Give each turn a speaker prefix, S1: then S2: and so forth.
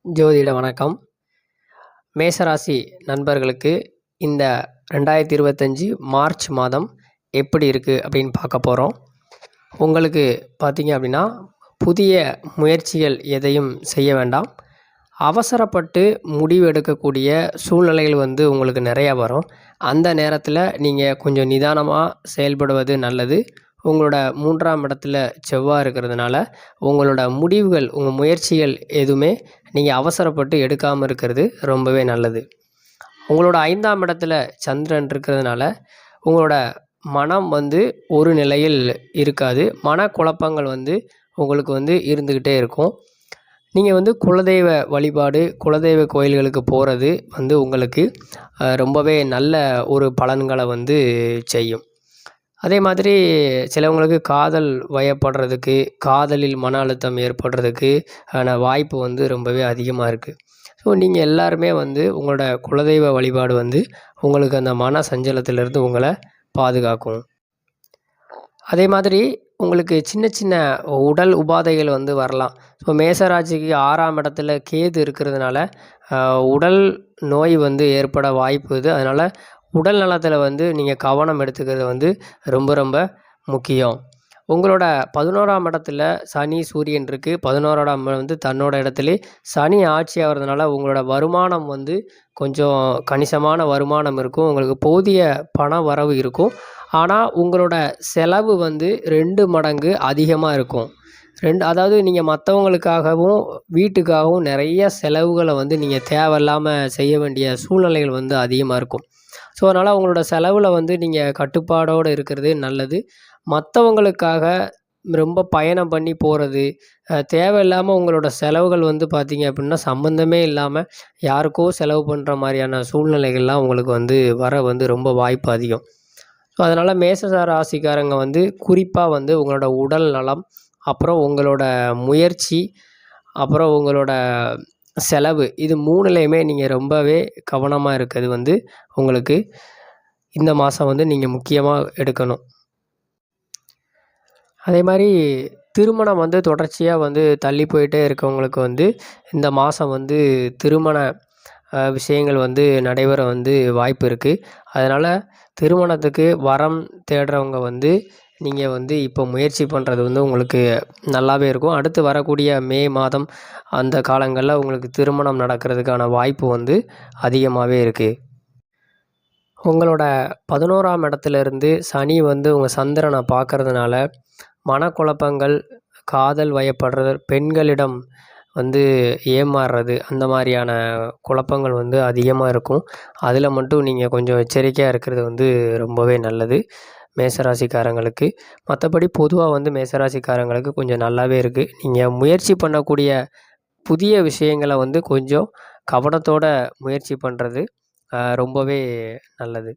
S1: ஜோதிட வணக்கம். மேசராசி நண்பர்களுக்கு இந்த 2025 மார்ச் மாதம் எப்படி இருக்குது அப்படின்னு பார்க்க போகிறோம். உங்களுக்கு பார்த்தீங்க அப்படின்னா புதிய முயற்சிகள் எதையும் செய்ய வேண்டாம். அவசரப்பட்டு முடிவு எடுக்கக்கூடிய சூழ்நிலைகள் உங்களுக்கு நிறையா வரும். அந்த நேரத்தில் நீங்கள் கொஞ்சம் நிதானமாக செயல்படுவது நல்லது. உங்களோட 3ஆம் இடத்துல செவ்வாய் இருக்கிறதுனால உங்களோட முடிவுகள், உங்கள் முயற்சிகள் எதுவுமே நீங்கள் அவசரப்பட்டு எடுக்காமல் இருக்கிறது ரொம்பவே நல்லது. உங்களோட 5ஆம் இடத்துல சந்திரன் இருக்கிறதுனால உங்களோட மனம் ஒரு நிலையில் இருக்காது. மனக்குழப்பங்கள் உங்களுக்கு இருந்துக்கிட்டே இருக்கும். நீங்கள் குலதெய்வ வழிபாடு, குலதெய்வ கோயில்களுக்கு போகிறது உங்களுக்கு ரொம்பவே நல்ல ஒரு பலன்களை செய்யும். அதே மாதிரி சிலவங்களுக்கு காதல் வயப்படுறதுக்கு, காதலில் மன அழுத்தம் ஏற்படுறதுக்கு ஆன வாய்ப்பு ரொம்பவே அதிகமாக இருக்குது. ஸோ நீங்கள் எல்லாருமே உங்களோட குலதெய்வ வழிபாடு உங்களுக்கு அந்த மன சஞ்சலத்திலிருந்து உங்களை பாதுகாக்கும். அதே மாதிரி உங்களுக்கு சின்ன சின்ன உடல் உபாதைகள் வரலாம். ஸோ மேசராசிக்கு 6ஆம் இடத்துல கேது இருக்கிறதுனால உடல் நோய் ஏற்பட வாய்ப்பு இது. அதனால் உடல் நலத்தில் நீங்கள் கவனம் எடுத்துக்கிறது ரொம்ப ரொம்ப முக்கியம். உங்களோட 11ஆம் இடத்துல சனி சூரியன் இருக்குது. 11ஆம் தன்னோட இடத்துல சனி ஆட்சி ஆகிறதுனால உங்களோட வருமானம் கொஞ்சம் கணிசமான வருமானம் இருக்கும். உங்களுக்கு போதிய பண வரவு இருக்கும். ஆனால் உங்களோட செலவு 2 மடங்கு அதிகமாக இருக்கும். அதாவது நீங்கள் மற்றவங்களுக்காகவும் வீட்டுக்காகவும் நிறைய செலவுகளை நீங்கள் தேவையில்லாமல் செய்ய வேண்டிய சூழ்நிலைகள் அதிகமாக இருக்கும். ஸோ அதனால் உங்களோட செலவில் நீங்கள் கட்டுப்பாடோடு இருக்கிறது நல்லது. மற்றவங்களுக்காக ரொம்ப பயணம் பண்ணி போகிறது, தேவையில்லாமல் உங்களோட செலவுகள் பார்த்தீங்க அப்படின்னா சம்மந்தமே இல்லாமல் யாருக்கோ செலவு பண்ணுற மாதிரியான சூழ்நிலைகள்லாம் உங்களுக்கு வர ரொம்ப வாய்ப்பு அதிகம். ஸோ அதனால் மேச ராசிக்காரங்க குறிப்பாக உங்களோட உடல் நலம், அப்புறம் உங்களோட முயற்சி, அப்புறம் உங்களோட செலவு, இது 3லையுமே நீங்கள் ரொம்பவே கவனமாக இருக்கிறது உங்களுக்கு இந்த மாதம் நீங்கள் முக்கியமாக எடுக்கணும். அதே மாதிரி திருமணம் தொடர்ச்சியாக தள்ளி போயிட்டே இருக்கவங்களுக்கு இந்த மாதம் திருமண விஷயங்கள் நடைபெற வாய்ப்பு இருக்குது. அதனால் திருமணத்துக்கு வரம் தேடுறவங்க நீங்கள் இப்போ முயற்சி பண்ணுறது உங்களுக்கு நல்லாவே இருக்கும். அடுத்து வரக்கூடிய மே மாதம் அந்த காலங்களில் உங்களுக்கு திருமணம் நடக்கிறதுக்கான வாய்ப்பு அதிகமாகவே இருக்குது. உங்களோட 11ஆம் இடத்துலேருந்து சனி உங்கள் சந்திரனை பார்க்கறதுனால மனக்குழப்பங்கள், காதல் வயப்படுறது, பெண்களிடம் ஏமாறுறது, அந்த மாதிரியான குழப்பங்கள் அதிகமாக இருக்கும். அதில் மட்டும் நீங்கள் கொஞ்சம் எச்சரிக்கையாக இருக்கிறது ரொம்பவே நல்லது மேசராசிக்காரங்களுக்கு. மற்றபடி பொதுவாக மேசராசிக்காரங்களுக்கு கொஞ்சம் நல்லாவே இருக்குது. நீங்கள் முயற்சி பண்ணக்கூடிய புதிய விஷயங்களை கொஞ்சம் கவனத்தோடு முயற்சி பண்ணுறது ரொம்பவே நல்லது.